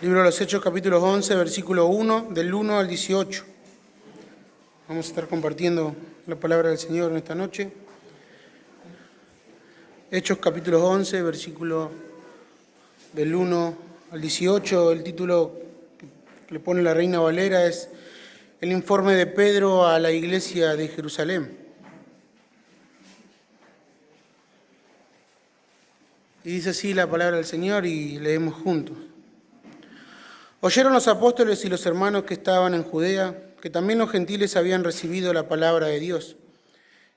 Libro de los Hechos, capítulo 11, versículo 1, del 1 al 18. Vamos a estar compartiendo la palabra del Señor en esta noche. Hechos, capítulo 11, versículo del 1 al 18. El título que le pone la Reina Valera es el informe de Pedro a la iglesia de Jerusalén. Y dice así la palabra del Señor y leemos juntos. Oyeron los apóstoles y los hermanos que estaban en Judea, que también los gentiles habían recibido la palabra de Dios.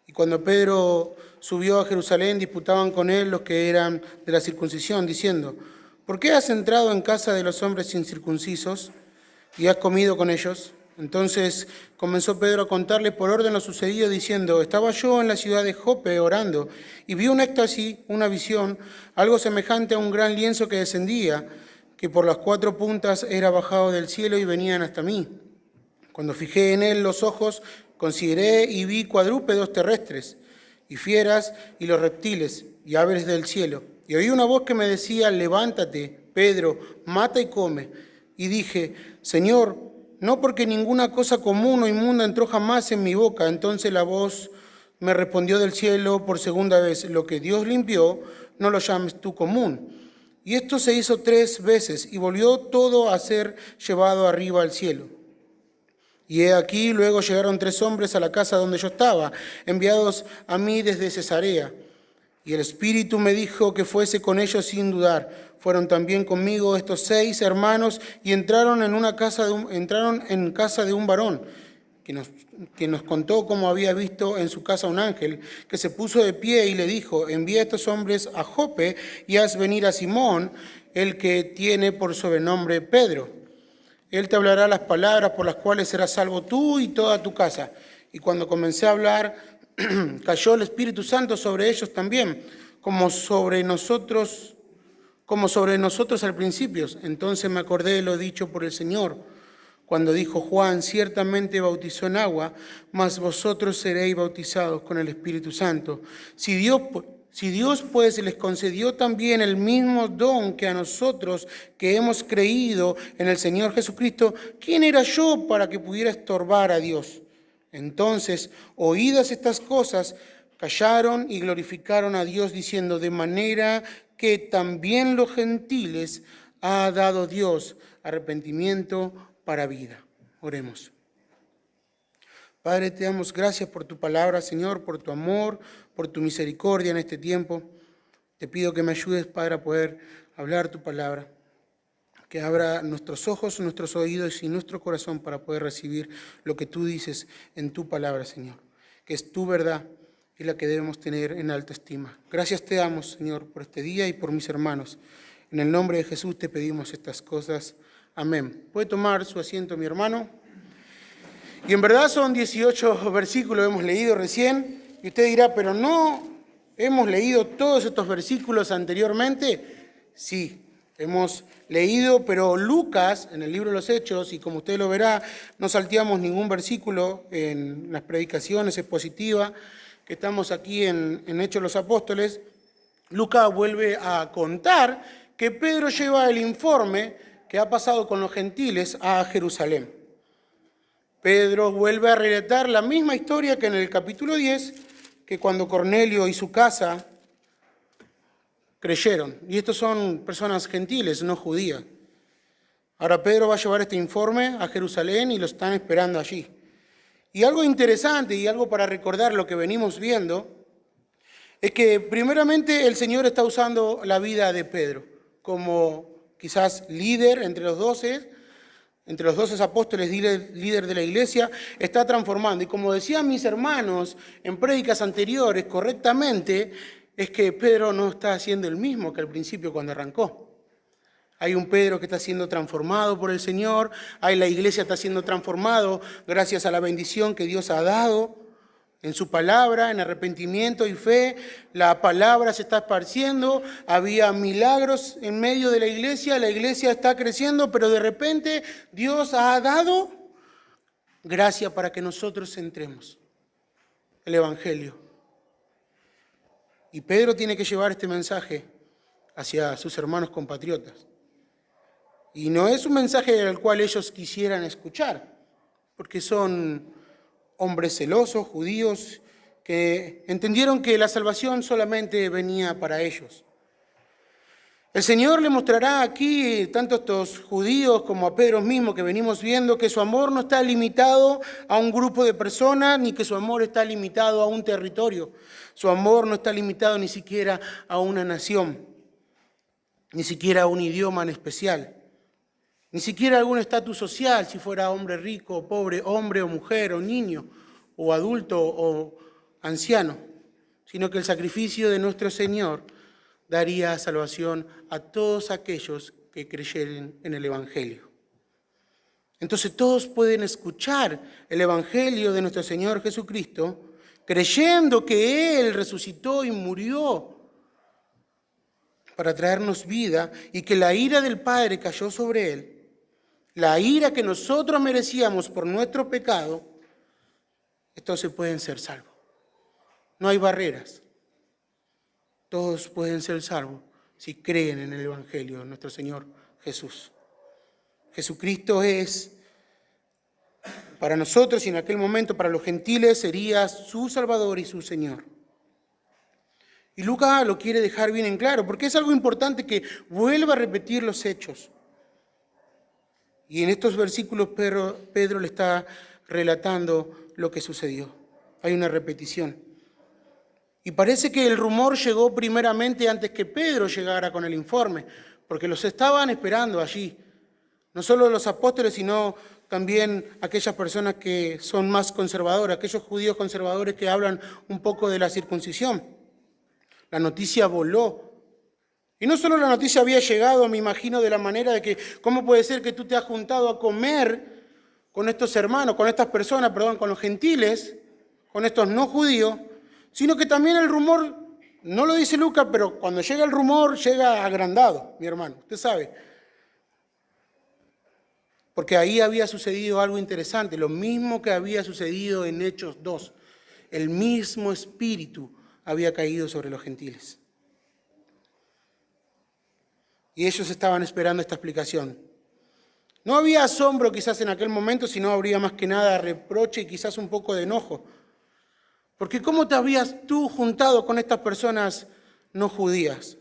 Y cuando Pedro subió a Jerusalén, disputaban con él los que eran de la circuncisión, diciendo: ¿por qué has entrado en casa de los hombres incircuncisos y has comido con ellos? Entonces comenzó Pedro a contarle por orden lo sucedido, diciendo: estaba yo en la ciudad de Jope orando, y vi un éxtasis, una visión, algo semejante a un gran lienzo que descendía, que por las cuatro puntas era bajado del cielo y venían hasta mí. Cuando fijé en él los ojos, consideré y vi cuadrúpedos terrestres, y fieras, y los reptiles, y aves del cielo. Y oí una voz que me decía: levántate, Pedro, mata y come. Y dije: Señor, no, porque ninguna cosa común o inmunda entró jamás en mi boca. Entonces la voz me respondió del cielo por segunda vez: lo que Dios limpió, no lo llames tú común. Y esto se hizo 3 veces, y volvió todo a ser llevado arriba al cielo. Y he aquí, luego llegaron 3 hombres a la casa donde yo estaba, enviados a mí desde Cesarea. Y el Espíritu me dijo que fuese con ellos sin dudar. Fueron también conmigo estos 6 hermanos, y entraron en casa de un varón, que nos contó cómo había visto en su casa un ángel, que se puso de pie y le dijo: envía a estos hombres a Jope y haz venir a Simón, el que tiene por sobrenombre Pedro. Él te hablará las palabras por las cuales serás salvo tú y toda tu casa. Y cuando comencé a hablar, cayó el Espíritu Santo sobre ellos también, como sobre nosotros al principio. Entonces me acordé de lo dicho por el Señor, cuando dijo: Juan ciertamente bautizó en agua, mas vosotros seréis bautizados con el Espíritu Santo. Si Dios pues les concedió también el mismo don que a nosotros que hemos creído en el Señor Jesucristo, ¿quién era yo para que pudiera estorbar a Dios? Entonces, oídas estas cosas, callaron y glorificaron a Dios, diciendo: de manera que también los gentiles ha dado Dios arrepentimiento para vida. Oremos. Padre, te damos gracias por tu palabra, Señor, por tu amor, por tu misericordia en este tiempo. Te pido que me ayudes, Padre, a poder hablar tu palabra, que abra nuestros ojos, nuestros oídos y nuestro corazón para poder recibir lo que tú dices en tu palabra, Señor, que es tu verdad y la que debemos tener en alta estima. Gracias te damos, Señor, por este día y por mis hermanos. En el nombre de Jesús te pedimos estas cosas. Amén. Puede tomar su asiento, mi hermano. Y en verdad son 18 versículos, hemos leído recién. Y usted dirá: ¿pero no hemos leído todos estos versículos anteriormente? Sí, hemos leído, pero Lucas, en el libro de los Hechos, y como usted lo verá, no salteamos ningún versículo en las predicaciones expositivas que estamos aquí en Hechos de los Apóstoles. Lucas vuelve a contar que Pedro lleva el informe que ha pasado con los gentiles a Jerusalén. Pedro vuelve a relatar la misma historia que en el capítulo 10, que cuando Cornelio y su casa creyeron. Y estos son personas gentiles, no judías. Ahora Pedro va a llevar este informe a Jerusalén y lo están esperando allí. Y algo interesante y algo para recordar lo que venimos viendo es que primeramente el Señor está usando la vida de Pedro como quizás líder entre los 12 apóstoles, líder de la iglesia, está transformando. Y como decían mis hermanos en prédicas anteriores correctamente, es que Pedro no está siendo el mismo que al principio cuando arrancó. Hay un Pedro que está siendo transformado por el Señor, la iglesia está siendo transformado gracias a la bendición que Dios ha dado en su palabra, en arrepentimiento y fe. La palabra se está esparciendo, había milagros en medio de la iglesia está creciendo, pero de repente Dios ha dado gracia para que nosotros entremos el Evangelio. Y Pedro tiene que llevar este mensaje hacia sus hermanos compatriotas. Y no es un mensaje al cual ellos quisieran escuchar, porque son hombres celosos, judíos, que entendieron que la salvación solamente venía para ellos. El Señor le mostrará aquí, tanto a estos judíos como a Pedro mismo que venimos viendo, que su amor no está limitado a un grupo de personas, ni que su amor está limitado a un territorio. Su amor no está limitado ni siquiera a una nación, ni siquiera a un idioma en especial, ni siquiera a algún estatus social, si fuera hombre rico o pobre, hombre o mujer o niño o adulto o anciano, sino que el sacrificio de nuestro Señor daría salvación a todos aquellos que creyeren en el Evangelio. Entonces todos pueden escuchar el Evangelio de nuestro Señor Jesucristo creyendo que Él resucitó y murió para traernos vida y que la ira del Padre cayó sobre Él, la ira que nosotros merecíamos por nuestro pecado. Entonces pueden ser salvos. No hay barreras. Todos pueden ser salvos si creen en el Evangelio de nuestro Señor Jesús. Jesucristo es para nosotros y en aquel momento para los gentiles sería su Salvador y su Señor. Y Lucas lo quiere dejar bien en claro, porque es algo importante que vuelva a repetir los hechos. Y en estos versículos Pedro le está relatando lo que sucedió. Hay una repetición. Y parece que el rumor llegó primeramente antes que Pedro llegara con el informe, porque los estaban esperando allí. No solo los apóstoles, sino también aquellas personas que son más conservadoras, aquellos judíos conservadores que hablan un poco de la circuncisión. La noticia voló. Y no solo la noticia había llegado, me imagino, de la manera de que, ¿cómo puede ser que tú te has juntado a comer con estos hermanos, con estas personas, con los gentiles, con estos no judíos? Sino que también el rumor, no lo dice Lucas, pero cuando llega el rumor, llega agrandado, mi hermano, usted sabe. Porque ahí había sucedido algo interesante, lo mismo que había sucedido en Hechos 2. El mismo espíritu había caído sobre los gentiles. Y ellos estaban esperando esta explicación. No había asombro quizás en aquel momento, sino habría más que nada reproche y quizás un poco de enojo. Porque ¿cómo te habías tú juntado con estas personas no judías?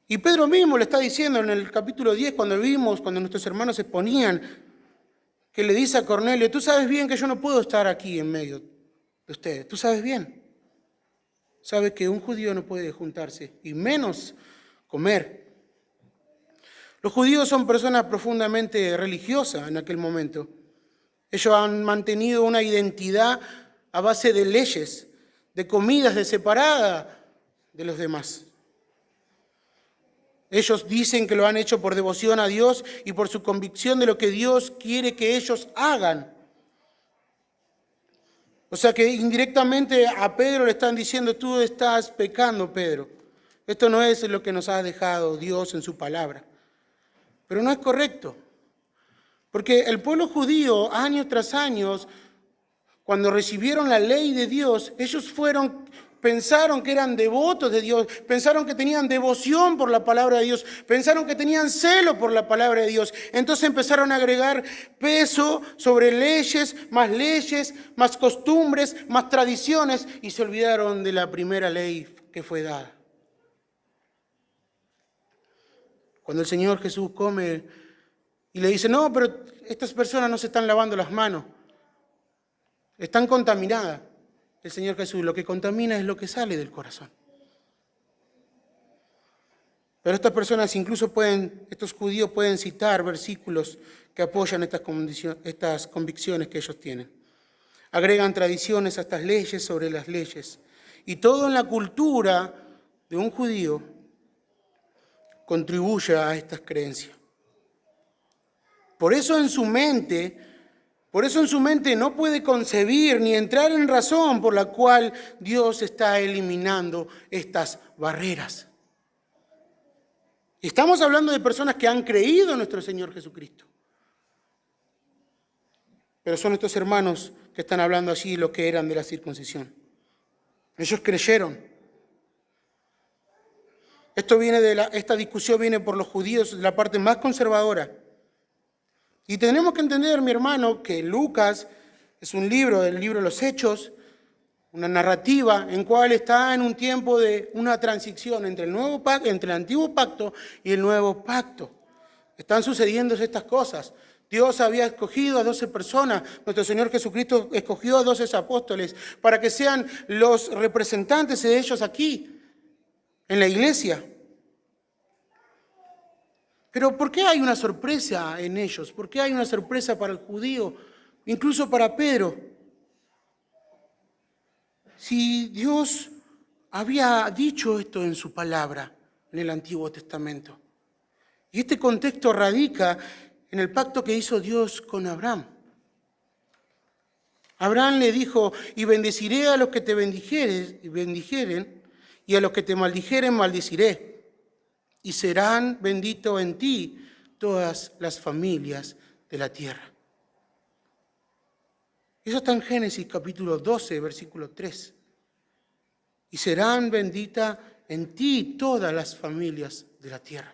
Y Pedro mismo le está diciendo en el capítulo 10, cuando nuestros hermanos se exponían, que le dice a Cornelio, tú sabes bien que yo no puedo estar aquí en medio de ustedes, tú sabes bien. Sabes que un judío no puede juntarse, y menos comer. Los judíos son personas profundamente religiosas en aquel momento. Ellos han mantenido una identidad a base de leyes, de comidas, de separada de los demás. Ellos dicen que lo han hecho por devoción a Dios y por su convicción de lo que Dios quiere que ellos hagan. O sea que indirectamente a Pedro le están diciendo, tú estás pecando, Pedro. Esto no es lo que nos ha dejado Dios en su palabra. Pero no es correcto. Porque el pueblo judío, años tras años, cuando recibieron la ley de Dios, ellos pensaron que eran devotos de Dios, pensaron que tenían devoción por la palabra de Dios, pensaron que tenían celo por la palabra de Dios. Entonces empezaron a agregar peso sobre leyes, más costumbres, más tradiciones, y se olvidaron de la primera ley que fue dada. Cuando el Señor Jesús come y le dice, no, pero estas personas no se están lavando las manos, están contaminadas. El Señor Jesús, lo que contamina es lo que sale del corazón. Pero estas personas estos judíos pueden citar versículos que apoyan estas convicciones que ellos tienen. Agregan tradiciones a estas leyes sobre las leyes. Y todo en la cultura de un judío contribuye a estas creencias. Por eso en su mente no puede concebir ni entrar en razón por la cual Dios está eliminando estas barreras. Y estamos hablando de personas que han creído en nuestro Señor Jesucristo. Pero son estos hermanos que están hablando allí lo que eran de la circuncisión. Ellos creyeron. Esta discusión viene por los judíos de la parte más conservadora. Y tenemos que entender, mi hermano, que Lucas es un libro, el libro de los Hechos, una narrativa en cual está en un tiempo de una transición entre el antiguo pacto y el nuevo pacto. Están sucediendo estas cosas. Dios había escogido a 12 personas, nuestro Señor Jesucristo escogió a 12 apóstoles para que sean los representantes de ellos aquí, en la iglesia. Pero ¿por qué hay una sorpresa en ellos? ¿Por qué hay una sorpresa para el judío? Incluso para Pedro. Si Dios había dicho esto en su palabra, en el Antiguo Testamento. Y este contexto radica en el pacto que hizo Dios con Abraham. Abraham le dijo, y bendeciré a los que te bendijeren, y a los que te maldijeren, maldeciré. Y serán benditos en ti todas las familias de la tierra. Eso está en Génesis capítulo 12, versículo 3. Y serán benditas en ti todas las familias de la tierra.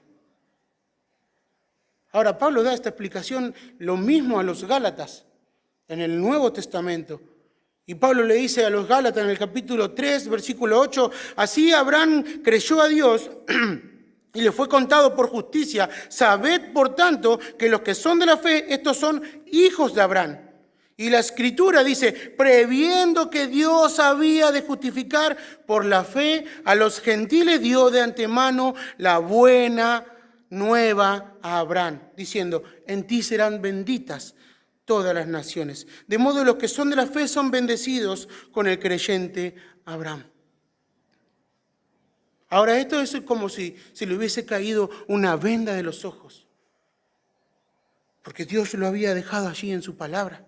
Ahora, Pablo da esta explicación lo mismo a los Gálatas en el Nuevo Testamento. Y Pablo le dice a los Gálatas en el capítulo 3, versículo 8, así Abraham creyó a Dios y le fue contado por justicia. Sabed, por tanto, que los que son de la fe, estos son hijos de Abraham. Y la Escritura dice, previendo que Dios había de justificar por la fe a los gentiles, dio de antemano la buena nueva a Abraham, diciendo, en ti serán benditas todas las naciones. De modo que los que son de la fe son bendecidos con el creyente Abraham. Ahora, esto es como si le hubiese caído una venda de los ojos. Porque Dios lo había dejado allí en su palabra.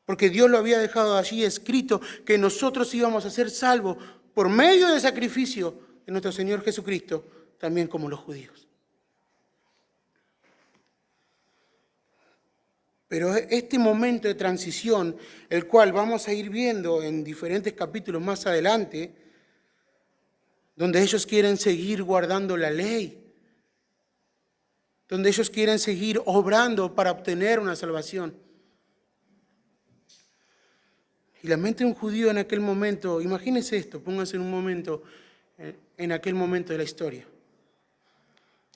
Porque Dios lo había dejado allí escrito que nosotros íbamos a ser salvos por medio del sacrificio de nuestro Señor Jesucristo, también como los judíos. Pero este momento de transición, el cual vamos a ir viendo en diferentes capítulos más adelante, donde ellos quieren seguir guardando la ley, donde ellos quieren seguir obrando para obtener una salvación. Y la mente de un judío en aquel momento, imagínense esto, pónganse en un momento, en aquel momento de la historia.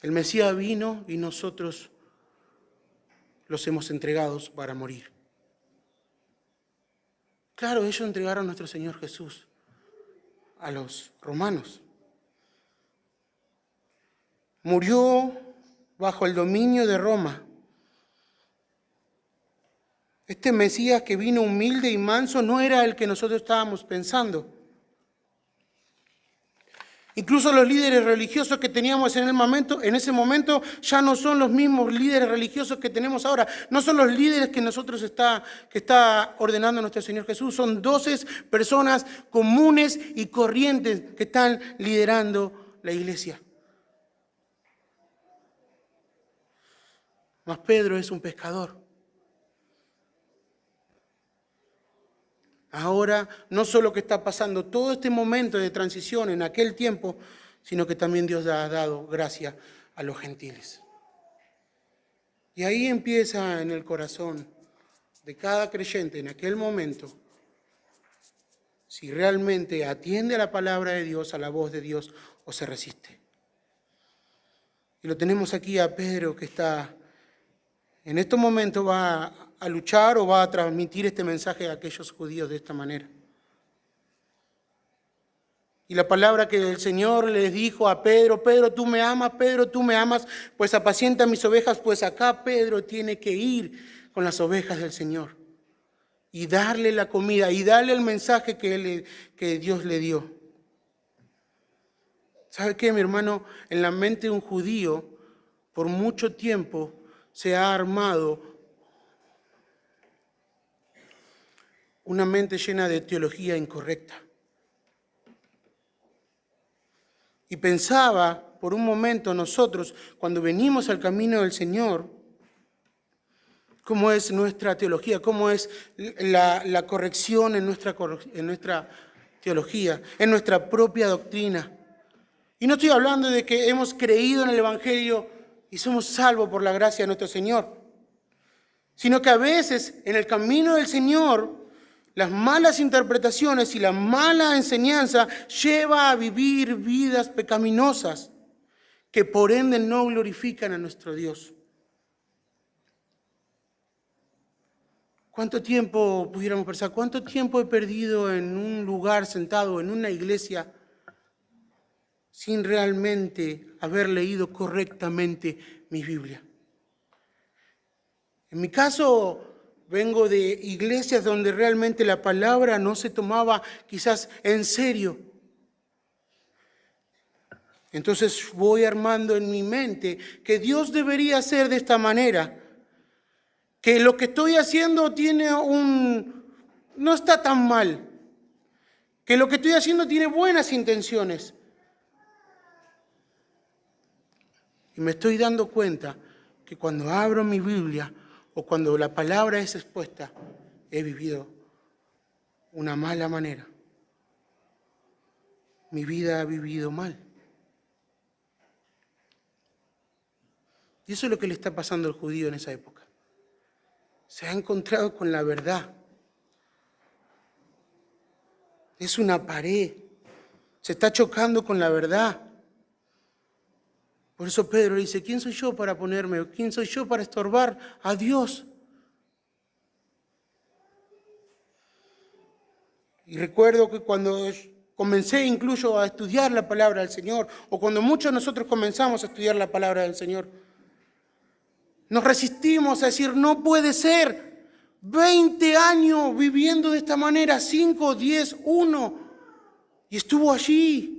El Mesías vino y nosotros los hemos entregado para morir. Claro, ellos entregaron a nuestro Señor Jesús a los romanos. Murió bajo el dominio de Roma. Este Mesías que vino humilde y manso no era el que nosotros estábamos pensando. Incluso los líderes religiosos que teníamos en ese momento ya no son los mismos líderes religiosos que tenemos ahora. No son los líderes que está ordenando nuestro Señor Jesús. Son 12 personas comunes y corrientes que están liderando la iglesia. Mas Pedro es un pescador. Ahora, no solo que está pasando todo este momento de transición en aquel tiempo, sino que también Dios ha dado gracia a los gentiles. Y ahí empieza en el corazón de cada creyente en aquel momento, si realmente atiende a la palabra de Dios, a la voz de Dios, o se resiste. Y lo tenemos aquí a Pedro que está, en estos momentos va a luchar o va a transmitir este mensaje a aquellos judíos de esta manera. Y la palabra que el Señor les dijo a Pedro, Pedro, tú me amas, pues apacienta mis ovejas, pues acá Pedro tiene que ir con las ovejas del Señor y darle la comida y darle el mensaje que Dios le dio. ¿Sabe qué, mi hermano? En la mente de un judío, por mucho tiempo, se ha armado una mente llena de teología incorrecta. Y pensaba por un momento nosotros, cuando venimos al camino del Señor, cómo es nuestra teología, cómo es la corrección en nuestra teología, en nuestra propia doctrina. Y no estoy hablando de que hemos creído en el Evangelio y somos salvos por la gracia de nuestro Señor, sino que a veces en el camino del Señor las malas interpretaciones y la mala enseñanza lleva a vivir vidas pecaminosas que por ende no glorifican a nuestro Dios. ¿Cuánto tiempo, pudiéramos pensar, cuánto tiempo he perdido en un lugar sentado, en una iglesia, sin realmente haber leído correctamente mi Biblia? En mi caso, vengo de iglesias donde realmente la palabra no se tomaba quizás en serio. Entonces voy armando en mi mente que Dios debería ser de esta manera, que lo que estoy haciendo no está tan mal, que lo que estoy haciendo tiene buenas intenciones. Y me estoy dando cuenta que cuando abro mi Biblia o cuando la palabra es expuesta, he vivido una mala manera. Mi vida ha vivido mal. Y eso es lo que le está pasando al judío en esa época. Se ha encontrado con la verdad. Es una pared. Se está chocando con la verdad. Por eso Pedro dice, ¿quién soy yo para ponerme? ¿Quién soy yo para estorbar a Dios? Y recuerdo que cuando comencé incluso a estudiar la palabra del Señor, o cuando muchos de nosotros comenzamos a estudiar la palabra del Señor, nos resistimos a decir, no puede ser. 20 años viviendo de esta manera, 5, 10, 1. Y estuvo allí.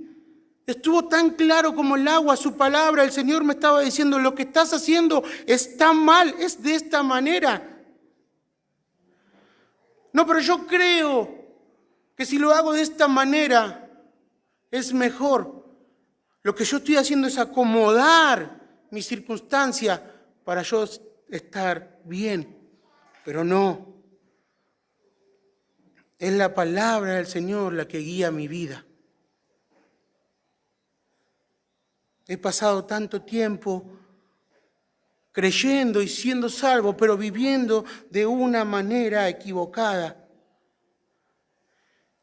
Estuvo tan claro como el agua, su palabra. El Señor me estaba diciendo, lo que estás haciendo está mal, es de esta manera. No, pero yo creo que si lo hago de esta manera es mejor. Lo que yo estoy haciendo es acomodar mi circunstancia para yo estar bien, pero no. Es la palabra del Señor la que guía mi vida. He pasado tanto tiempo creyendo y siendo salvo, pero viviendo de una manera equivocada.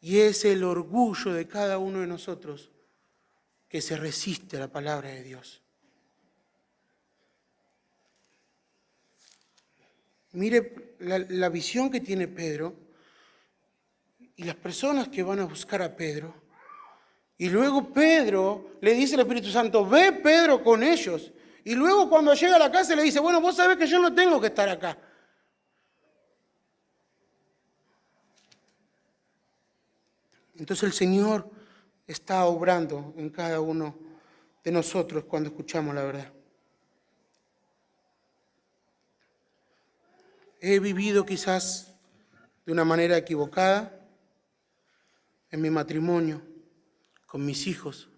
Y es el orgullo de cada uno de nosotros que se resiste a la palabra de Dios. Mire la visión que tiene Pedro y las personas que van a buscar a Pedro. Y luego Pedro le dice al Espíritu Santo, ve Pedro con ellos. Y luego cuando llega a la casa le dice, bueno, vos sabés que yo no tengo que estar acá. Entonces el Señor está obrando en cada uno de nosotros cuando escuchamos la verdad. He vivido quizás de una manera equivocada en mi matrimonio, con mis hijos.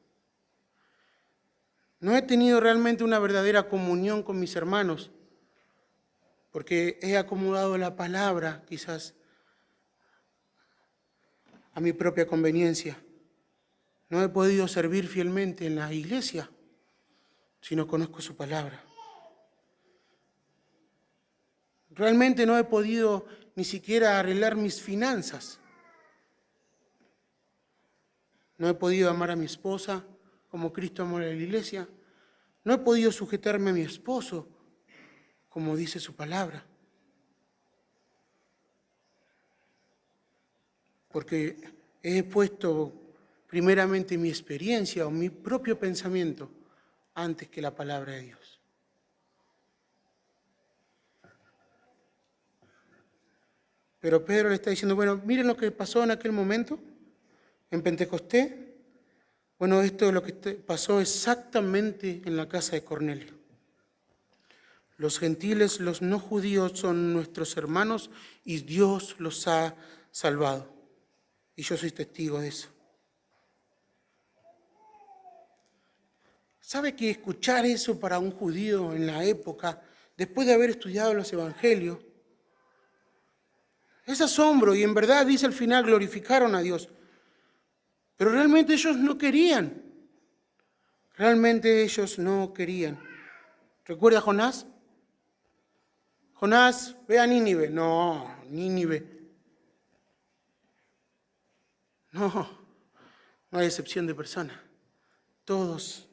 No he tenido realmente una verdadera comunión con mis hermanos, porque he acomodado la palabra quizás a mi propia conveniencia. No he podido servir fielmente en la iglesia si no conozco su palabra. Realmente no he podido ni siquiera arreglar mis finanzas. No he podido amar a mi esposa como Cristo amó a la iglesia. No he podido sujetarme a mi esposo como dice su palabra. Porque he puesto primeramente mi experiencia o mi propio pensamiento antes que la palabra de Dios. Pero Pedro le está diciendo, bueno, miren lo que pasó en aquel momento, en Pentecostés. Bueno, esto es lo que pasó exactamente en la casa de Cornelio. Los gentiles, los no judíos son nuestros hermanos y Dios los ha salvado. Y yo soy testigo de eso. ¿Sabe que escuchar eso para un judío en la época, después de haber estudiado los evangelios, es asombro? Y en verdad, dice al final, glorificaron a Dios. Pero realmente ellos no querían. Realmente ellos no querían. ¿Recuerda a Jonás? Jonás, ve a Nínive. No, Nínive. No hay excepción de persona. Todos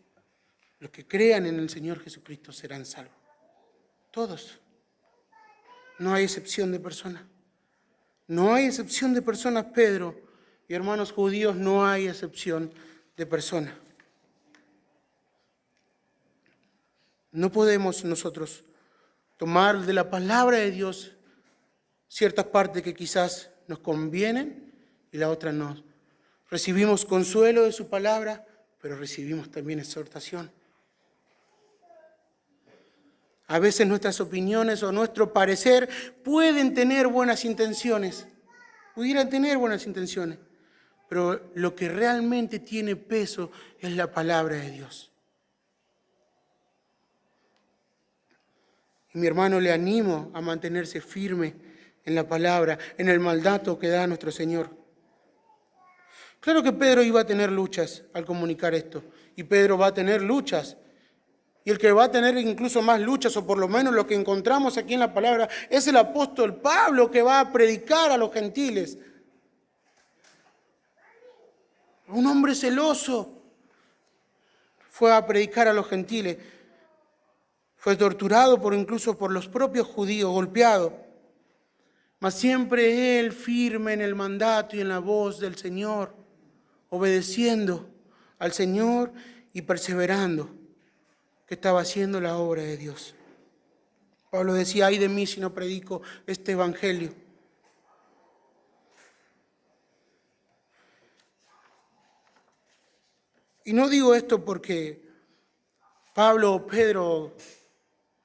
los que crean en el Señor Jesucristo serán salvos. Todos. No hay excepción de persona. No hay excepción de personas, Pedro y hermanos judíos, no hay excepción de persona. No podemos nosotros tomar de la palabra de Dios ciertas partes que quizás nos convienen y las otras no. Recibimos consuelo de su palabra, pero recibimos también exhortación. A veces nuestras opiniones o nuestro parecer pueden tener buenas intenciones, pudieran tener buenas intenciones, pero lo que realmente tiene peso es la palabra de Dios. Y mi hermano, le animo a mantenerse firme en la palabra, en el mandato que da nuestro Señor. Claro que Pedro iba a tener luchas al comunicar esto, y Pedro va a tener luchas. Y el que va a tener incluso más luchas, o por lo menos lo que encontramos aquí en la palabra, es el apóstol Pablo, que va a predicar a los gentiles. Un hombre celoso fue a predicar a los gentiles. Fue torturado incluso por los propios judíos, golpeado. Mas siempre él firme en el mandato y en la voz del Señor, obedeciendo al Señor y perseverando, que estaba haciendo la obra de Dios. Pablo decía: ay de mí si no predico este evangelio. Y no digo esto porque Pablo o Pedro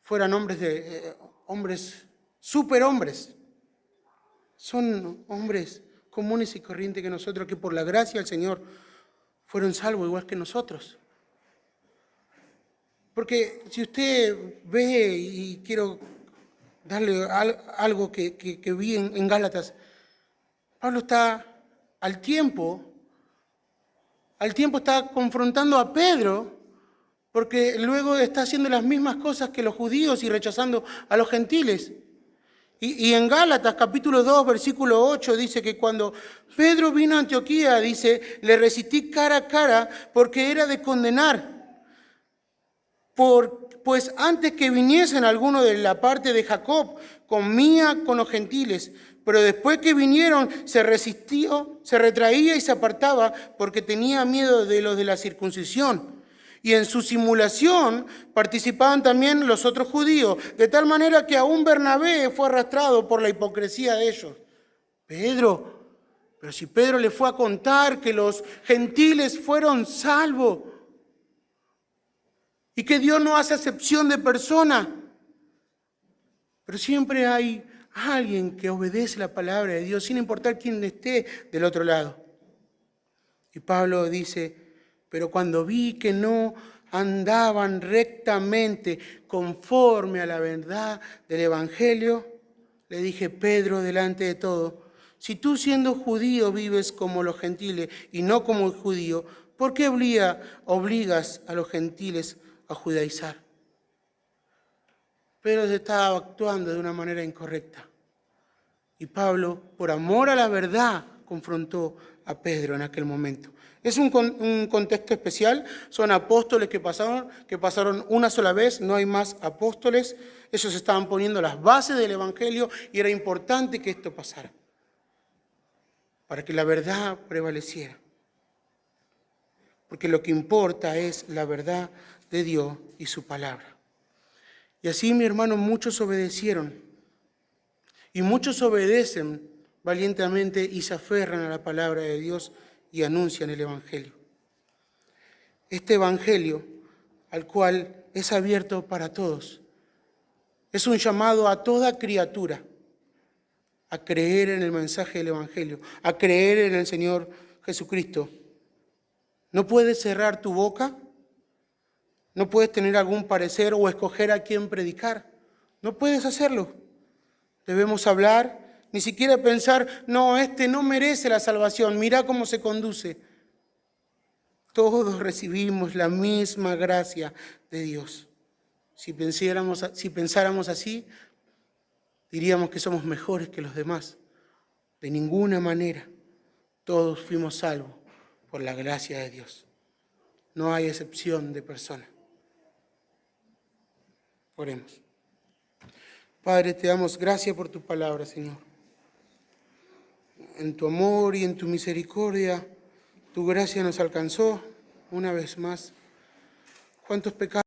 fueran hombres, superhombres. Son hombres comunes y corrientes que nosotros, que por la gracia del Señor fueron salvos igual que nosotros. Porque si usted ve, y quiero darle algo que vi en Gálatas, Pablo está al tiempo está confrontando a Pedro, porque luego está haciendo las mismas cosas que los judíos y rechazando a los gentiles. Y en Gálatas capítulo 2, versículo 8, dice que cuando Pedro vino a Antioquía, dice, le resistí cara a cara porque era de condenar. Pues antes que viniesen algunos de la parte de Jacob, comía con los gentiles. Pero después que vinieron, se resistió, se retraía y se apartaba porque tenía miedo de los de la circuncisión. Y en su simulación participaban también los otros judíos, de tal manera que aún Bernabé fue arrastrado por la hipocresía de ellos. Pero si Pedro le fue a contar que los gentiles fueron salvos y que Dios no hace acepción de persona, pero siempre hay alguien que obedece la palabra de Dios sin importar quién esté del otro lado. Y Pablo dice: pero cuando vi que no andaban rectamente conforme a la verdad del Evangelio, le dije: Pedro, delante de todo, si tú siendo judío vives como los gentiles y no como el judío, ¿por qué obligas a los gentiles a judaizar? Pedro estaba actuando de una manera incorrecta. Y Pablo, por amor a la verdad, confrontó a Pedro en aquel momento. Es un contexto especial, son apóstoles que pasaron una sola vez, no hay más apóstoles. Ellos estaban poniendo las bases del Evangelio y era importante que esto pasara, para que la verdad prevaleciera. Porque lo que importa es la verdad de Dios y su palabra. Y así, mi hermano, muchos obedecieron. Y muchos obedecen valientemente y se aferran a la palabra de Dios y anuncian el Evangelio. Este Evangelio, al cual es abierto para todos, es un llamado a toda criatura a creer en el mensaje del Evangelio, a creer en el Señor Jesucristo. No puedes cerrar tu boca, no puedes tener algún parecer o escoger a quién predicar. No puedes hacerlo. Debemos hablar. Ni siquiera pensar: no, este no merece la salvación, mira cómo se conduce. Todos recibimos la misma gracia de Dios. Si pensáramos así, diríamos que somos mejores que los demás. De ninguna manera. Todos fuimos salvos por la gracia de Dios. No hay excepción de persona. Oremos. Padre, te damos gracias por tu palabra, Señor. En tu amor y en tu misericordia, tu gracia nos alcanzó una vez más. ¿Cuántos pecados